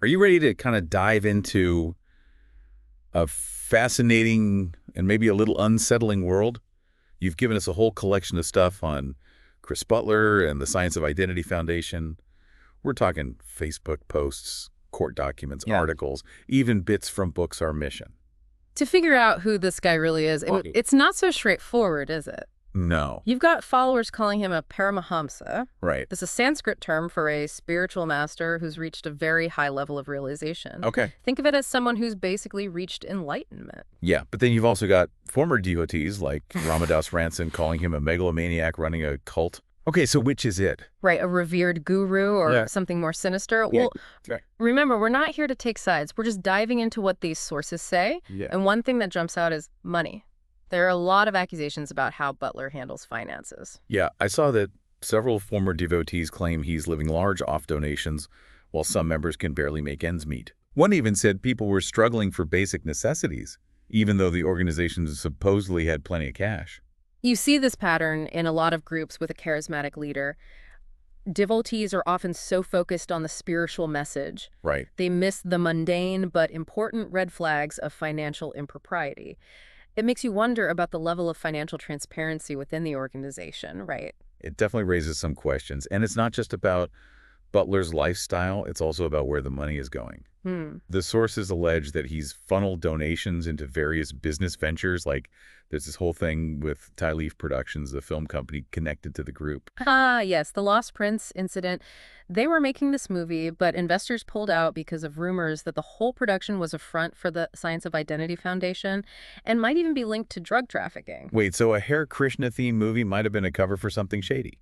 Are you ready to kind of dive into a fascinating and maybe a little unsettling world? You've given us a whole collection of stuff on Chris Butler and the Science of Identity Foundation. We're talking Facebook posts, court documents, Yeah. articles, even bits from books Our Mission. To figure out who this guy really is, Right. it's not so straightforward, is it? No. You've got followers calling him a Paramahamsa. Right. This is a Sanskrit term for a spiritual master who's reached a very high level of realization. Okay. Think of it as someone who's basically reached enlightenment. Yeah, but then you've also got former devotees like Ramadas Ranson calling him a megalomaniac running a cult. Okay, so which is it? Right, a revered guru or Yeah. something more sinister. Yeah, Well, right. remember, we're not here to take sides. We're just diving into what these sources say. Yeah. And one thing that jumps out is money. There are a lot of accusations about how Butler handles finances. Yeah, I saw that several former devotees claim he's living large off donations, while some members can barely make ends meet. One even said people were struggling for basic necessities, even though the organization supposedly had plenty of cash. You see this pattern in a lot of groups with a charismatic leader. Devotees are often so focused on the spiritual message, Right. they miss the mundane but important red flags of financial impropriety. It makes you wonder about the level of financial transparency within the organization, right? It definitely raises some questions. And it's not just about Butler's lifestyle, it's also about where the money is going. The sources allege that he's funneled donations into various business ventures, like there's this whole thing with Ty Leaf Productions, the film company connected to the group. Ah, yes, the Lost Prince incident. They were making this movie, but investors pulled out because of rumors that the whole production was a front for the Science of Identity Foundation and might even be linked to drug trafficking. Wait, so a Hare Krishna-themed movie might have been a cover for something shady?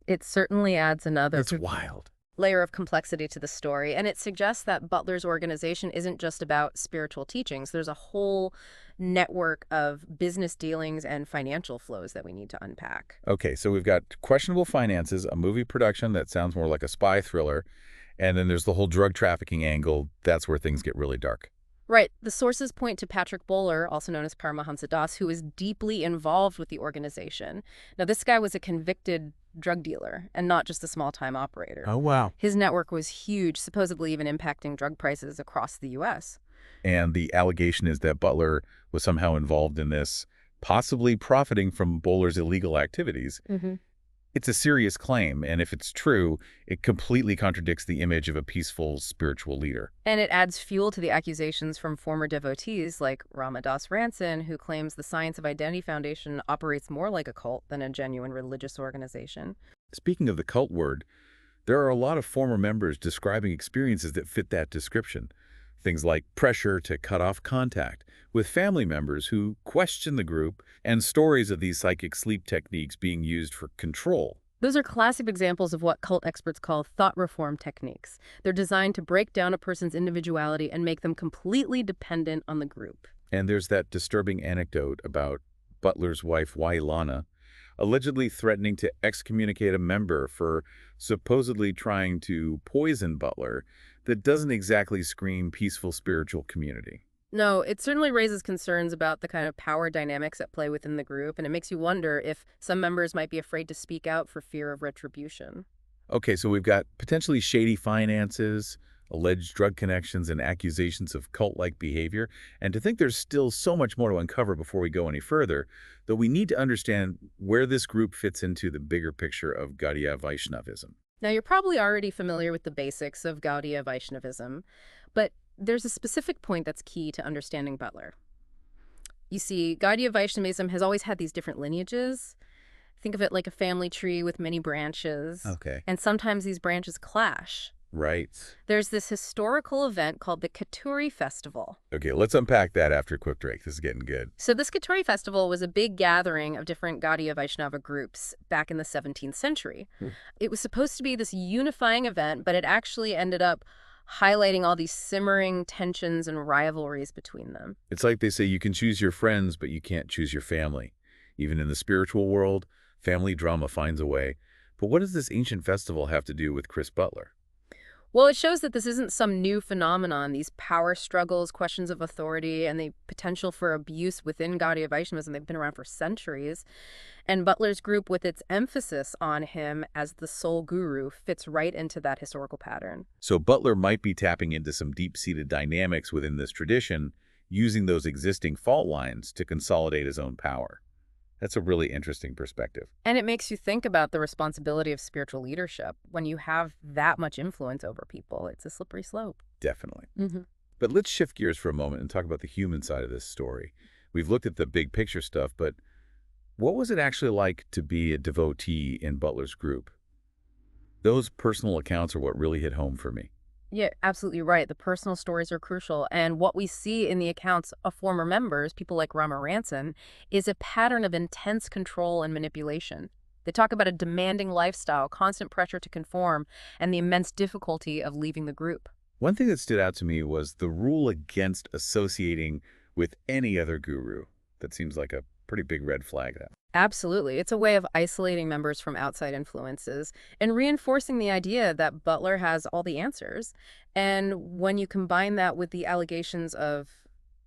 It certainly adds another That's wild. layer of complexity to the story, and it suggests that Butler's organization isn't just about spiritual teachings. There's a whole network of business dealings and financial flows that we need to unpack. Okay, so we've got questionable finances, a movie production that sounds more like a spy thriller, and then there's the whole drug trafficking angle. That's where things get really dark. Right. The sources point to Patrick Bowler, also known as Paramahansa Das, who is deeply involved with the organization. Now, this guy was a convicted drug dealer and not just a small-time operator. Oh, wow. His network was huge, supposedly even impacting drug prices across the U.S. And the allegation is that Butler was somehow involved in this, possibly profiting from Bowler's illegal activities. It's a serious claim, and if it's true, it completely contradicts the image of a peaceful spiritual leader. And it adds fuel to the accusations from former devotees like Ramadas Ranson, who claims the Science of Identity Foundation operates more like a cult than a genuine religious organization. Speaking of the cult word, there are a lot of former members describing experiences that fit that description. Things like pressure to cut off contact with family members who question the group, and stories of these psychic sleep techniques being used for control. Those are classic examples of what cult experts call thought reform techniques. They're designed to break down a person's individuality and make them completely dependent on the group. And there's that disturbing anecdote about Butler's wife, Wailana, allegedly threatening to excommunicate a member for supposedly trying to poison Butler that doesn't exactly scream peaceful spiritual community. No, it certainly raises concerns about the kind of power dynamics at play within the group, and it makes you wonder if some members might be afraid to speak out for fear of retribution. Okay, so we've got potentially shady finances, alleged drug connections, and accusations of cult-like behavior. And to think there's still so much more to uncover before we go any further, though we need to understand where this group fits into the bigger picture of Gaudiya Vaishnavism. Now, you're probably already familiar with the basics of Gaudiya Vaishnavism, but there's a specific point that's key to understanding Butler. You see, Gaudiya Vaishnavism has always had these different lineages. Think of it like a family tree with many branches. Okay. And sometimes these branches clash. Right. There's this historical event called the Katuri Festival. Okay, let's unpack that after a quick break. This is getting good. So this Katuri Festival was a big gathering of different Gaudiya Vaishnava groups back in the 17th century. It was supposed to be this unifying event, but it actually ended up highlighting all these simmering tensions and rivalries between them. It's like they say you can choose your friends, but you can't choose your family. Even in the spiritual world, family drama finds a way. But what does this ancient festival have to do with Chris Butler? Well, it shows that this isn't some new phenomenon. These power struggles, questions of authority, and the potential for abuse within Gaudiya Vaishnavism, they've been around for centuries. And Butler's group, with its emphasis on him as the sole guru, fits right into that historical pattern. So Butler might be tapping into some deep-seated dynamics within this tradition, using those existing fault lines to consolidate his own power. That's a really interesting perspective. And it makes you think about the responsibility of spiritual leadership. When you have that much influence over people, it's a slippery slope. Definitely. Hmm. But let's shift gears for a moment and talk about the human side of this story. We've looked at the big picture stuff, but what was it actually like to be a devotee in Butler's group? Those personal accounts are what really hit home for me. Yeah, absolutely right. The personal stories are crucial. And what we see in the accounts of former members, people like Rama Ranson, is a pattern of intense control and manipulation. They talk about a demanding lifestyle, constant pressure to conform, and the immense difficulty of leaving the group. One thing that stood out to me was the rule against associating with any other guru. That seems like a pretty big red flag. That. Absolutely. It's a way of isolating members from outside influences and reinforcing the idea that Butler has all the answers. And when you combine that with the allegations of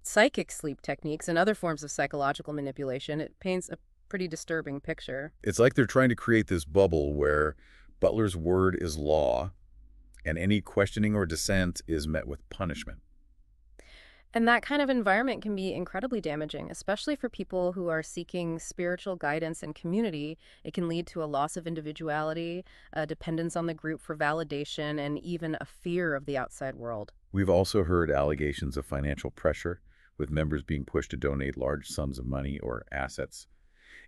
psychic sleep techniques and other forms of psychological manipulation, it paints a pretty disturbing picture. It's like they're trying to create this bubble where Butler's word is law, and any questioning or dissent is met with punishment. And that kind of environment can be incredibly damaging, especially for people who are seeking spiritual guidance and community. It can lead to a loss of individuality, a dependence on the group for validation, and even a fear of the outside world. We've also heard allegations of financial pressure, with members being pushed to donate large sums of money or assets.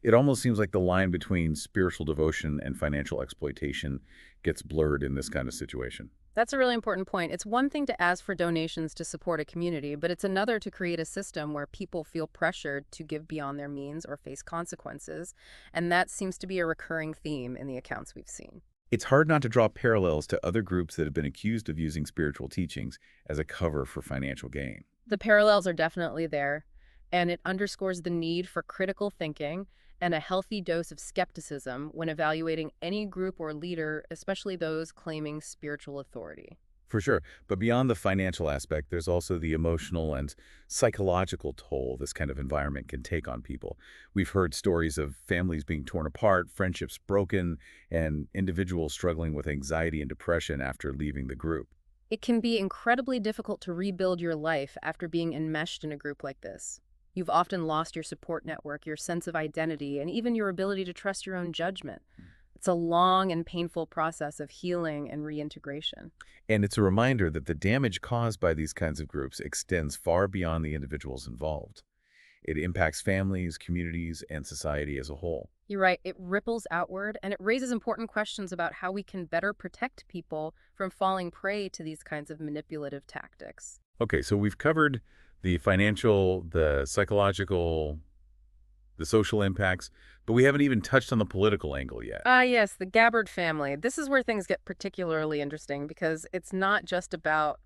It almost seems like the line between spiritual devotion and financial exploitation gets blurred in this kind of situation. That's a really important point. It's one thing to ask for donations to support a community, but it's another to create a system where people feel pressured to give beyond their means or face consequences. And that seems to be a recurring theme in the accounts we've seen. It's hard not to draw parallels to other groups that have been accused of using spiritual teachings as a cover for financial gain. The parallels are definitely there, and it underscores the need for critical thinking and a healthy dose of skepticism when evaluating any group or leader, especially those claiming spiritual authority. For sure. But beyond the financial aspect, there's also the emotional and psychological toll this kind of environment can take on people. We've heard stories of families being torn apart, friendships broken, and individuals struggling with anxiety and depression after leaving the group. It can be incredibly difficult to rebuild your life after being enmeshed in a group like this. You've often lost your support network, your sense of identity, and even your ability to trust your own judgment. It's a long and painful process of healing and reintegration. And it's a reminder that the damage caused by these kinds of groups extends far beyond the individuals involved. It impacts families, communities, and society as a whole. You're right, it ripples outward, and it raises important questions about how we can better protect people from falling prey to these kinds of manipulative tactics. Okay, so we've covered the financial, the psychological, the social impacts, but we haven't even touched on the political angle yet. Yes, the Gabbard family. This is where things get particularly interesting because it's not just about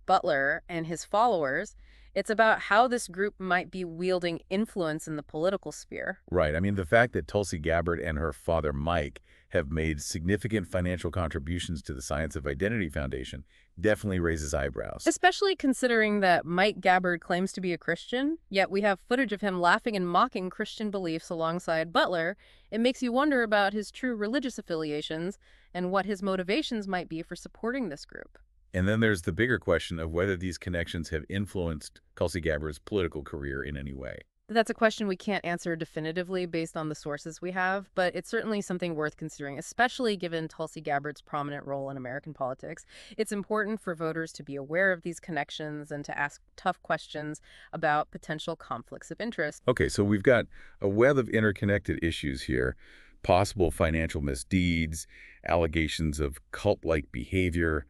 Butler and his followers. It's about how this group might be wielding influence in the political sphere. Right. I mean, the fact that Tulsi Gabbard and her father, Mike, have made significant financial contributions to the Science of Identity Foundation definitely raises eyebrows. Especially considering that Mike Gabbard claims to be a Christian, yet we have footage of him laughing and mocking Christian beliefs alongside Butler. It makes you wonder about his true religious affiliations and what his motivations might be for supporting this group. And then there's the bigger question of whether these connections have influenced Tulsi Gabbard's political career in any way. That's a question we can't answer definitively based on the sources we have, but it's certainly something worth considering, especially given Tulsi Gabbard's prominent role in American politics. It's important for voters to be aware of these connections and to ask tough questions about potential conflicts of interest. Okay, so we've got a web of interconnected issues here. Possible financial misdeeds, allegations of cult-like behavior,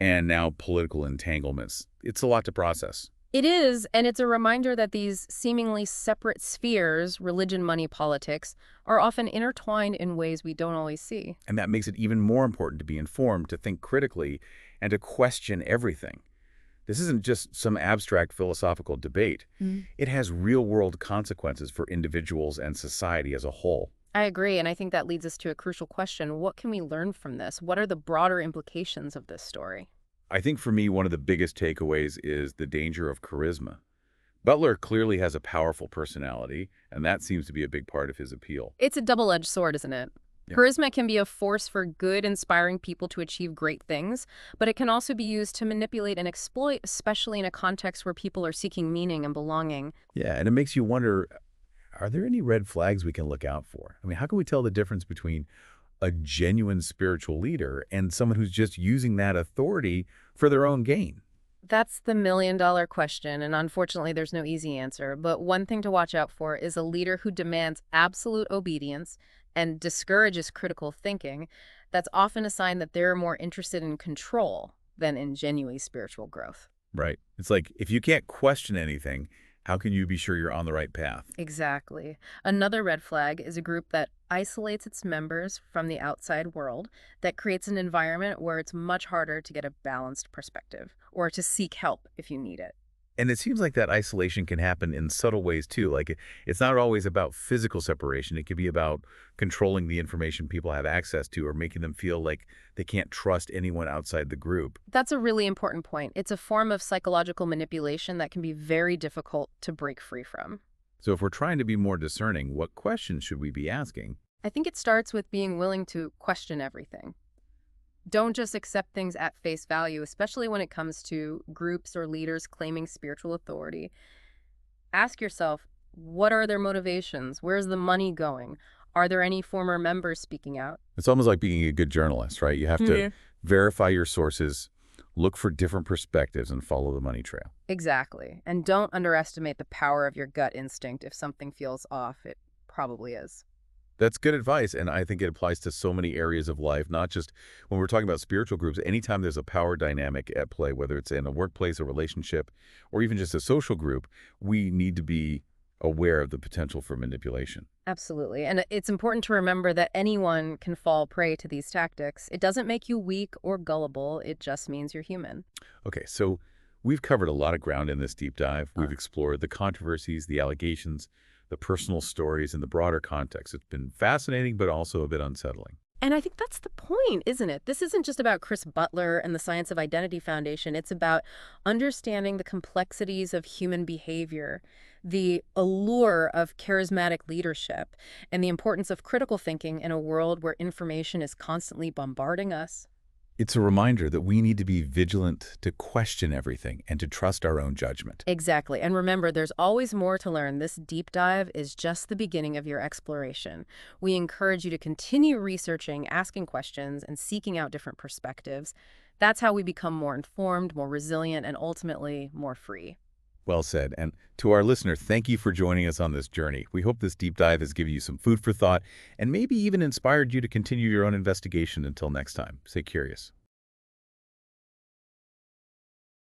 and now political entanglements. It's a lot to process. It is, and it's a reminder that these seemingly separate spheres, religion, money, politics, are often intertwined in ways we don't always see. And that makes it even more important to be informed, to think critically, and to question everything. This isn't just some abstract philosophical debate. It has real-world consequences for individuals and society as a whole. I agree, and I think that leads us to a crucial question. What can we learn from this? What are the broader implications of this story? I think for me, one of the biggest takeaways is the danger of charisma. Butler clearly has a powerful personality, and that seems to be a big part of his appeal. It's a double-edged sword, isn't it? Yeah. Charisma can be a force for good, inspiring people to achieve great things, but it can also be used to manipulate and exploit, especially in a context where people are seeking meaning and belonging. Yeah, and it makes you wonder, are there any red flags we can look out for? I mean, how can we tell the difference between a genuine spiritual leader and someone who's just using that authority for their own gain? That's the million-dollar question, and unfortunately, there's no easy answer. But one thing to watch out for is a leader who demands absolute obedience and discourages critical thinking. That's often a sign that they're more interested in control than in genuine spiritual growth. Right. It's like, if you can't question anything, how can you be sure you're on the right path? Exactly. Another red flag is a group that isolates its members from the outside world, that creates an environment where it's much harder to get a balanced perspective or to seek help if you need it. And it seems like that isolation can happen in subtle ways too. Like it's not always about physical separation. It could be about controlling the information people have access to or making them feel like they can't trust anyone outside the group. That's a really important point. It's a form of psychological manipulation that can be very difficult to break free from. So if we're trying to be more discerning, what questions should we be asking? I think it starts with being willing to question everything. Don't just accept things at face value, especially when it comes to groups or leaders claiming spiritual authority. Ask yourself, what are their motivations? Where's the money going? Are there any former members speaking out? It's almost like being a good journalist, right? You have to Yeah. verify your sources, look for different perspectives, and follow the money trail. Exactly. And don't underestimate the power of your gut instinct. If something feels off, it probably is. That's good advice, and I think it applies to so many areas of life, not just when we're talking about spiritual groups. Anytime there's a power dynamic at play, whether it's in a workplace, a relationship, or even just a social group, we need to be aware of the potential for manipulation. Absolutely. And it's important to remember that anyone can fall prey to these tactics. It doesn't make you weak or gullible. It just means you're human. Okay, so we've covered a lot of ground in this deep dive. We've explored the controversies, the allegations, the personal stories, and the broader context. It's been fascinating, but also a bit unsettling. And I think that's the point, isn't it? This isn't just about Chris Butler and the Science of Identity Foundation. It's about understanding the complexities of human behavior, the allure of charismatic leadership, and the importance of critical thinking in a world where information is constantly bombarding us. It's a reminder that we need to be vigilant, to question everything, and to trust our own judgment. Exactly. And remember, there's always more to learn. This deep dive is just the beginning of your exploration. We encourage you to continue researching, asking questions, and seeking out different perspectives. That's how we become more informed, more resilient, and ultimately more free. Well said. And to our listener, thank you for joining us on this journey. We hope this deep dive has given you some food for thought and maybe even inspired you to continue your own investigation. Until next time, stay curious.